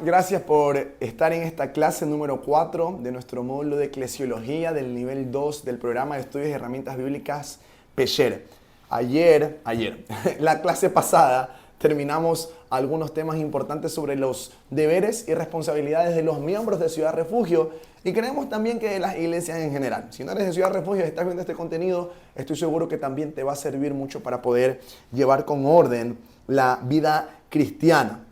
Gracias por estar en esta clase número 4 de nuestro módulo de Eclesiología del nivel 2 del programa de estudios y herramientas bíblicas Pesher. Ayer, la clase pasada, terminamos algunos temas importantes sobre los deberes y responsabilidades de los miembros de Ciudad Refugio y creemos también que de las iglesias en general. Si no eres de Ciudad Refugio y estás viendo este contenido, estoy seguro que también te va a servir mucho para poder llevar con orden la vida cristiana.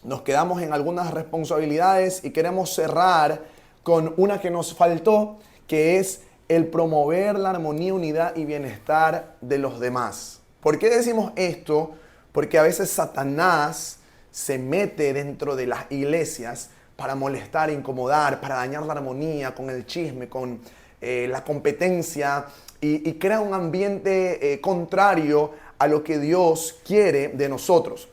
Nos quedamos en algunas responsabilidades y queremos cerrar con una que nos faltó, que es el promover la armonía, unidad y bienestar de los demás. ¿Por qué decimos esto? Porque a veces Satanás se mete dentro de las iglesias para molestar, incomodar, para dañar la armonía con el chisme, con la competencia y crea un ambiente contrario a lo que Dios quiere de nosotros.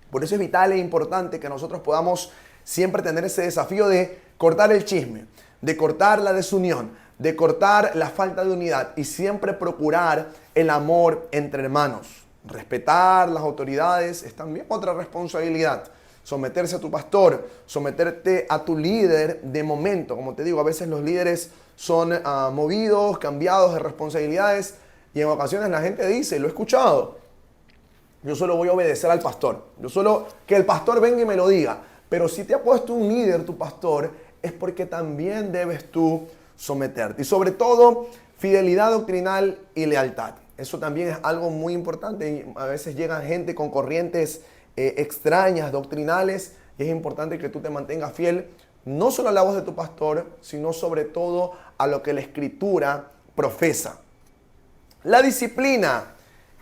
Por eso es vital e importante que nosotros podamos siempre tener ese desafío de cortar el chisme, de cortar la desunión, de cortar la falta de unidad y siempre procurar el amor entre hermanos. Respetar las autoridades es también otra responsabilidad. Someterse a tu pastor, someterte a tu líder de momento. Como te digo, a veces los líderes son movidos, cambiados de responsabilidades y en ocasiones la gente dice, lo he escuchado, yo solo voy a obedecer al pastor. Yo solo que el pastor venga y me lo diga. Pero si te ha puesto un líder, tu pastor, es porque también debes tú someterte. Y sobre todo, fidelidad doctrinal y lealtad. Eso también es algo muy importante. Y a veces llegan gente con corrientes extrañas, doctrinales. Y es importante que tú te mantengas fiel, no solo a la voz de tu pastor, sino sobre todo a lo que la Escritura profesa. La disciplina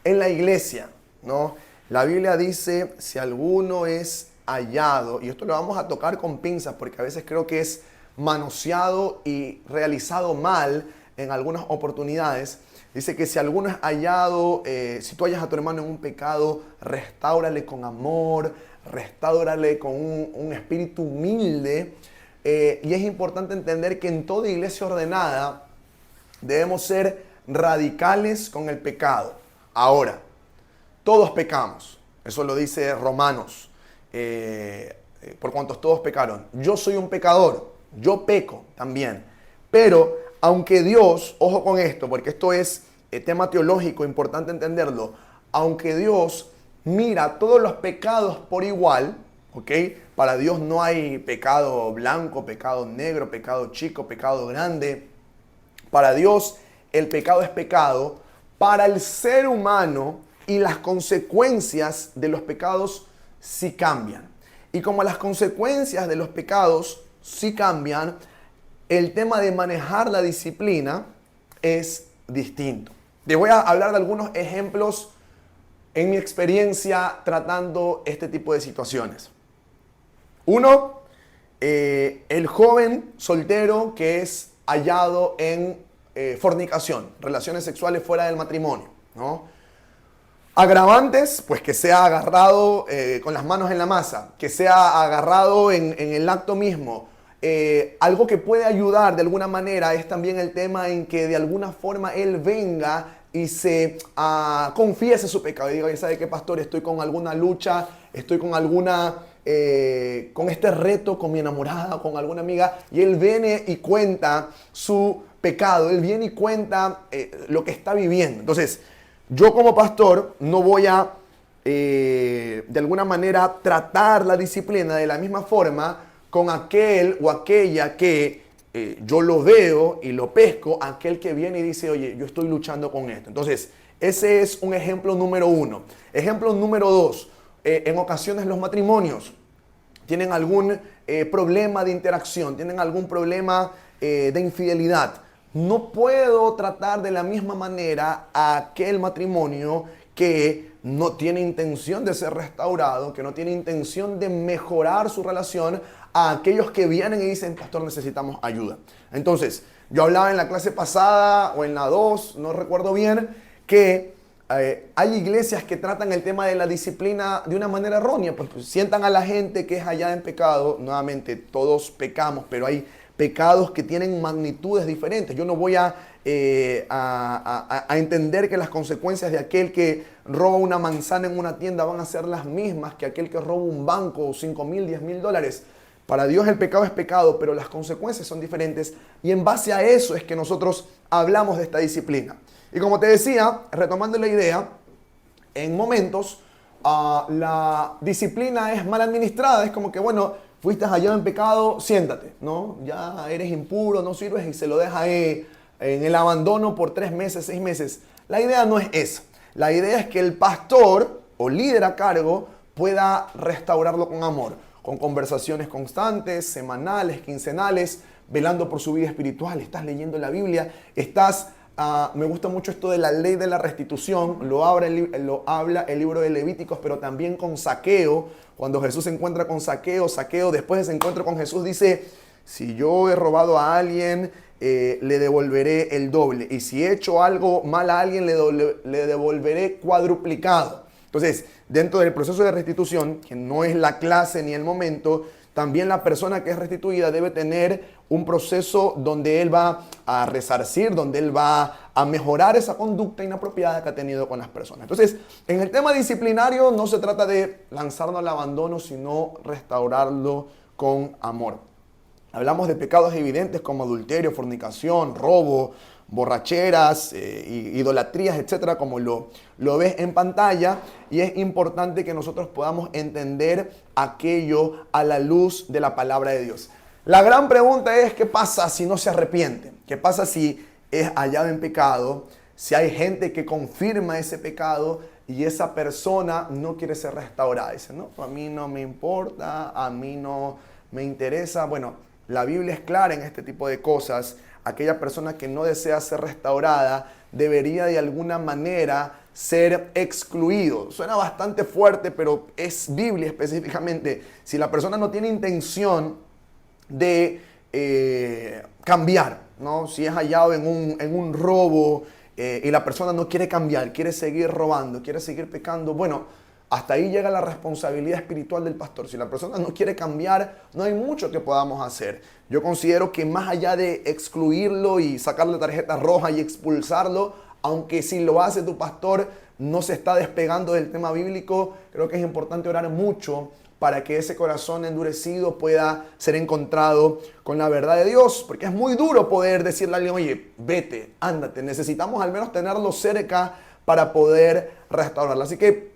en la iglesia, ¿no? La Biblia dice, si alguno es hallado, y esto lo vamos a tocar con pinzas porque a veces creo que es manoseado y realizado mal en algunas oportunidades. Dice que si alguno es hallado, si tú hallas a tu hermano en un pecado, restáurale con amor, restáurale con un espíritu humilde. Y es importante entender que en toda iglesia ordenada debemos ser radicales con el pecado. Ahora, todos pecamos. Eso lo dice Romanos. Por cuantos todos pecaron. Yo soy un pecador. Yo peco también. Pero aunque Dios, ojo con esto, porque esto es tema teológico, importante entenderlo. Aunque Dios mira todos los pecados por igual, ¿ok? Para Dios no hay pecado blanco, pecado negro, pecado chico, pecado grande. Para Dios el pecado es pecado. Para el ser humano y las consecuencias de los pecados sí cambian. Y como las consecuencias de los pecados sí cambian, el tema de manejar la disciplina es distinto. Te voy a hablar de algunos ejemplos en mi experiencia tratando este tipo de situaciones. Uno, el joven soltero que es hallado en fornicación, relaciones sexuales fuera del matrimonio, ¿no? Agravantes, pues que sea agarrado con las manos en la masa, que sea agarrado en el acto mismo. Algo que puede ayudar de alguna manera es también el tema en que de alguna forma él venga y se confiese su pecado. Y diga, oye, ¿sabe qué, pastor? Estoy con alguna lucha, estoy con con este reto con mi enamorada, con alguna amiga. Y él viene y cuenta su pecado, él viene y cuenta lo que está viviendo. Entonces, yo como pastor no voy a, de alguna manera, tratar la disciplina de la misma forma con aquel o aquella que yo lo veo y lo pesco, aquel que viene y dice, oye, yo estoy luchando con esto. Entonces, ese es un ejemplo número uno. Ejemplo número dos, en ocasiones los matrimonios tienen algún problema de interacción, tienen algún problema de infidelidad. No puedo tratar de la misma manera a aquel matrimonio que no tiene intención de ser restaurado, que no tiene intención de mejorar su relación, a aquellos que vienen y dicen, pastor, necesitamos ayuda. Entonces, yo hablaba en la clase pasada o en la 2, no recuerdo bien, que hay iglesias que tratan el tema de la disciplina de una manera errónea, pues sientan a la gente que es hallada en pecado. Nuevamente, todos pecamos, pero hay pecados que tienen magnitudes diferentes. Yo no voy a a entender que las consecuencias de aquel que roba una manzana en una tienda van a ser las mismas que aquel que roba un banco, 5,000, 10,000 dólares. Para Dios el pecado es pecado, pero las consecuencias son diferentes y en base a eso es que nosotros hablamos de esta disciplina. Y como te decía, retomando la idea, en momentos la disciplina es mal administrada, es como que, bueno, fuiste hallado en pecado, siéntate, ¿no? Ya eres impuro, no sirves y se lo deja ahí en el abandono por 3 meses, 6 meses. La idea no es esa. La idea es que el pastor o líder a cargo pueda restaurarlo con amor, con conversaciones constantes, semanales, quincenales, velando por su vida espiritual. Estás leyendo la Biblia, me gusta mucho esto de la ley de la restitución, lo habla el libro de Levíticos, pero también con Zaqueo. Cuando Jesús se encuentra con Zaqueo, después de ese encuentro con Jesús dice, si yo he robado a alguien, le devolveré el doble. Y si he hecho algo mal a alguien, le devolveré cuadruplicado. Entonces, dentro del proceso de restitución, que no es la clase ni el momento, también la persona que es restituida debe tener un proceso donde él va a resarcir, donde él va a mejorar esa conducta inapropiada que ha tenido con las personas. Entonces, en el tema disciplinario no se trata de lanzarnos al abandono, sino restaurarlo con amor. Hablamos de pecados evidentes como adulterio, fornicación, robo, borracheras, idolatrías, etcétera, como lo ves en pantalla. Y es importante que nosotros podamos entender aquello a la luz de la palabra de Dios. La gran pregunta es, ¿qué pasa si no se arrepiente? ¿Qué pasa si es hallado en pecado? Si hay gente que confirma ese pecado y esa persona no quiere ser restaurada. Dice, no, a mí no me importa, a mí no me interesa. Bueno, la Biblia es clara en este tipo de cosas. Aquella persona que no desea ser restaurada debería de alguna manera ser excluido. Suena bastante fuerte, pero es Biblia específicamente. Si la persona no tiene intención de cambiar, ¿no? Si es hallado en un robo y la persona no quiere cambiar, quiere seguir robando, quiere seguir pecando, bueno, hasta ahí llega la responsabilidad espiritual del pastor. Si la persona no quiere cambiar, no hay mucho que podamos hacer. Yo considero que más allá de excluirlo y sacarle tarjeta roja y expulsarlo, aunque si lo hace tu pastor no se está despegando del tema bíblico, creo que es importante orar mucho para que ese corazón endurecido pueda ser encontrado con la verdad de Dios. Porque es muy duro poder decirle a alguien, oye, vete, ándate. Necesitamos al menos tenerlo cerca para poder restaurarlo. Así que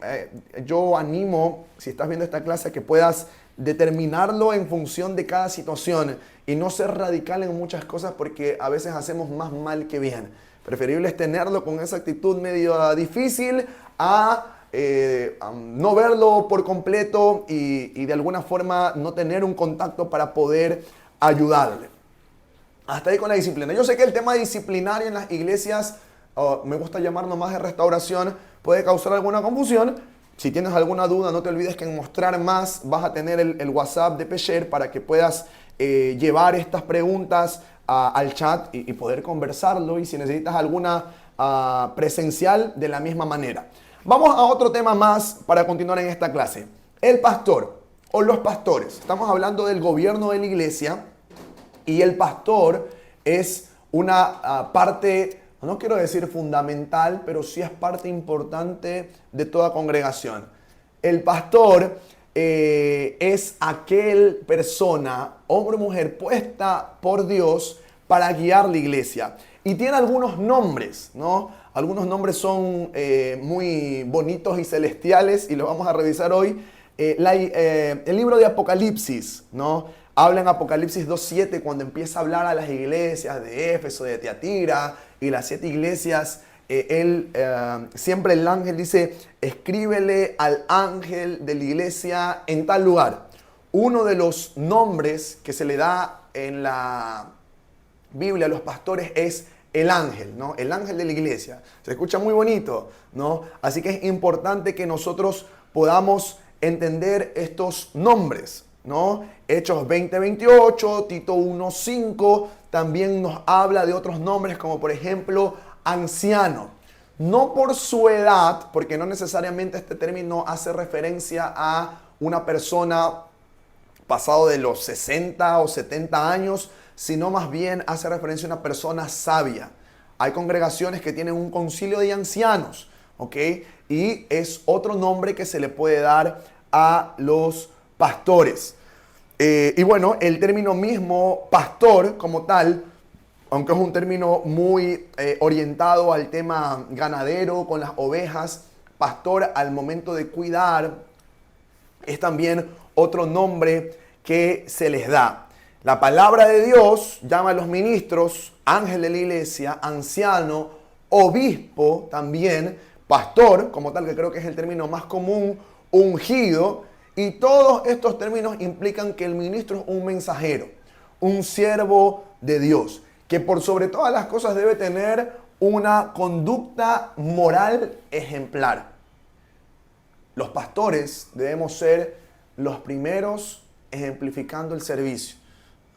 yo animo, si estás viendo esta clase, que puedas determinarlo en función de cada situación y no ser radical en muchas cosas porque a veces hacemos más mal que bien. Preferible es tenerlo con esa actitud medio difícil a no verlo por completo y de alguna forma no tener un contacto para poder ayudarle. Hasta ahí con la disciplina. Yo sé que el tema disciplinario en las iglesias, me gusta llamarlo más de restauración, puede causar alguna confusión. Si tienes alguna duda, no te olvides que en Mostrar Más vas a tener el WhatsApp de Pesher para que puedas llevar estas preguntas al chat y poder conversarlo. Y si necesitas alguna presencial, de la misma manera. Vamos a otro tema más para continuar en esta clase. El pastor o los pastores. Estamos hablando del gobierno de la iglesia y el pastor es una parte, no quiero decir fundamental, pero sí es parte importante de toda congregación. El pastor es aquel persona, hombre o mujer, puesta por Dios para guiar la iglesia. Y tiene algunos nombres, ¿no? Algunos nombres son muy bonitos y celestiales y los vamos a revisar hoy. El libro de Apocalipsis, ¿no? Habla en Apocalipsis 2:7 cuando empieza a hablar a las iglesias de Éfeso, de Tiatira y las 7 iglesias. Siempre el ángel dice, escríbele al ángel de la iglesia en tal lugar. Uno de los nombres que se le da en la Biblia a los pastores es el ángel, ¿no? El ángel de la iglesia. Se escucha muy bonito, ¿no? Así que es importante que nosotros podamos entender estos nombres, ¿no? Hechos 20:28, Tito 1:5, también nos habla de otros nombres como por ejemplo anciano. No por su edad, porque no necesariamente este término hace referencia a una persona pasado de los 60 o 70 años, sino más bien hace referencia a una persona sabia, Hay congregaciones que tienen un concilio de ancianos, ¿ok? Y es otro nombre que se le puede dar a los pastores. Y bueno, el término mismo pastor como tal, aunque es un término muy orientado al tema ganadero con las ovejas, pastor al momento de cuidar, es también otro nombre que se les da. La palabra de Dios llama a los ministros, ángel de la iglesia, anciano, obispo también, pastor, como tal, que creo que es el término más común, ungido, y todos estos términos implican que el ministro es un mensajero, un siervo de Dios, que por sobre todas las cosas debe tener una conducta moral ejemplar. Los pastores debemos ser los primeros ejemplificando el servicio,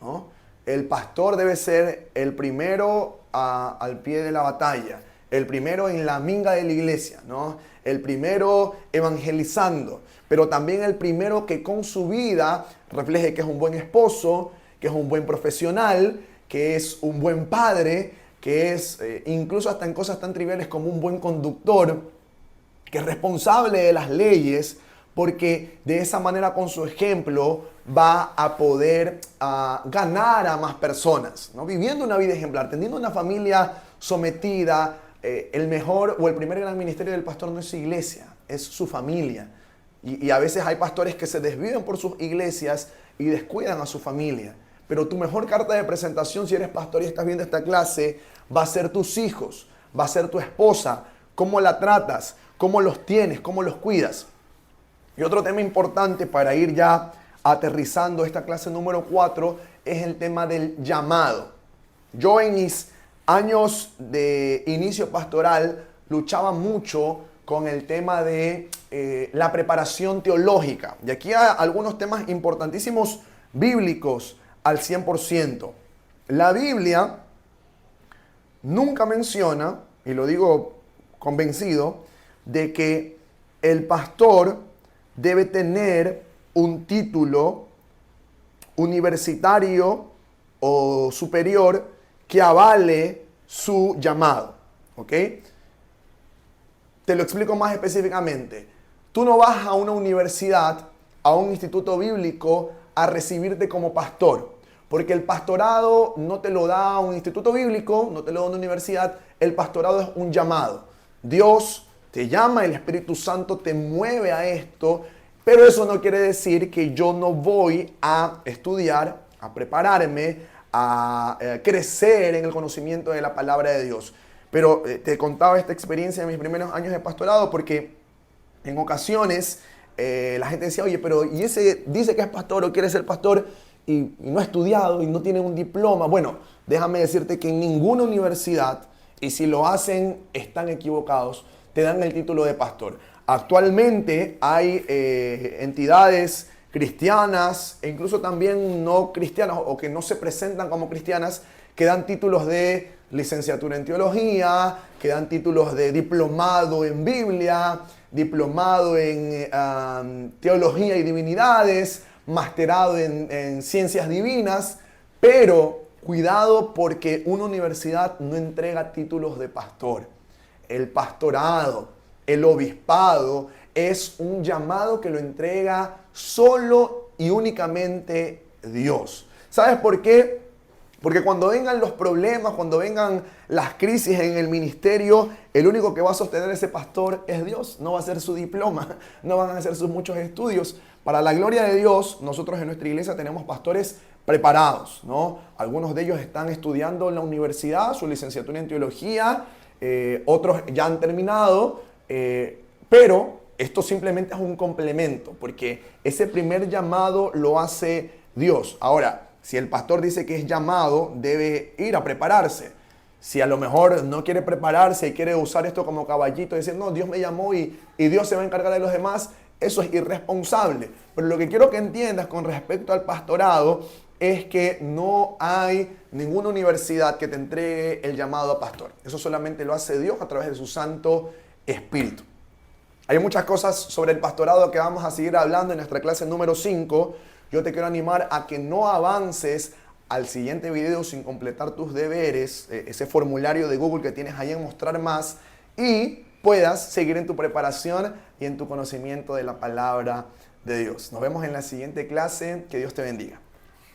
¿no? El pastor debe ser el primero al pie de la batalla, el primero en la minga de la iglesia, ¿no? El primero evangelizando, pero también el primero que con su vida refleje que es un buen esposo, que es un buen profesional, que es un buen padre, que es incluso hasta en cosas tan triviales como un buen conductor, que es responsable de las leyes, porque de esa manera con su ejemplo va a poder ganar a más personas, ¿no? Viviendo una vida ejemplar, teniendo una familia sometida. El mejor o el primer gran ministerio del pastor no es su iglesia, es su familia. Y a veces hay pastores que se desviven por sus iglesias y descuidan a su familia. Pero tu mejor carta de presentación, si eres pastor y estás viendo esta clase, va a ser tus hijos, va a ser tu esposa, cómo la tratas, cómo los tienes, cómo los cuidas. Y otro tema importante para ir ya aterrizando esta clase número 4 es el tema del llamado. Yo en mis años de inicio pastoral luchaba mucho con el tema de la preparación teológica. Y aquí hay algunos temas importantísimos bíblicos al 100%. La Biblia nunca menciona, y lo digo convencido, de que el pastor debe tener un título universitario o superior que avale su llamado, ¿ok? Te lo explico más específicamente. Tú no vas a una universidad, a un instituto bíblico, a recibirte como pastor, porque el pastorado no te lo da un instituto bíblico, no te lo da una universidad, el pastorado es un llamado. Dios te llama, el Espíritu Santo te mueve a esto, pero eso no quiere decir que yo no voy a estudiar, a prepararme, a crecer en el conocimiento de la palabra de Dios. Pero te contaba esta experiencia en mis primeros años de pastorado porque en ocasiones la gente decía, oye, pero ¿y ese dice que es pastor o quiere ser pastor y no ha estudiado y no tiene un diploma? Bueno, déjame decirte que en ninguna universidad, y si lo hacen están equivocados, te dan el título de pastor. Actualmente hay entidades cristianas e incluso también no cristianas o que no se presentan como cristianas que dan títulos de licenciatura en teología, que dan títulos de diplomado en Biblia, diplomado en teología y divinidades, masterado en ciencias divinas, pero cuidado porque una universidad no entrega títulos de pastor. El pastorado, el obispado es un llamado que lo entrega solo y únicamente Dios. ¿Sabes por qué? Porque cuando vengan los problemas, cuando vengan las crisis en el ministerio, el único que va a sostener a ese pastor es Dios. No va a ser su diploma, no van a ser sus muchos estudios. Para la gloria de Dios, nosotros en nuestra iglesia tenemos pastores preparados, ¿no? Algunos de ellos están estudiando en la universidad, su licenciatura en teología, otros ya han terminado, pero esto simplemente es un complemento, porque ese primer llamado lo hace Dios. Ahora, si el pastor dice que es llamado, debe ir a prepararse. Si a lo mejor no quiere prepararse y quiere usar esto como caballito, decir, no, Dios me llamó y Dios se va a encargar de los demás, eso es irresponsable. Pero lo que quiero que entiendas con respecto al pastorado es que no hay ninguna universidad que te entregue el llamado a pastor. Eso solamente lo hace Dios a través de su Santo Espíritu. Hay muchas cosas sobre el pastorado que vamos a seguir hablando en nuestra clase número 5. Yo te quiero animar a que no avances al siguiente video sin completar tus deberes, ese formulario de Google que tienes ahí en Mostrar Más, y puedas seguir en tu preparación y en tu conocimiento de la palabra de Dios. Nos vemos en la siguiente clase. Que Dios te bendiga.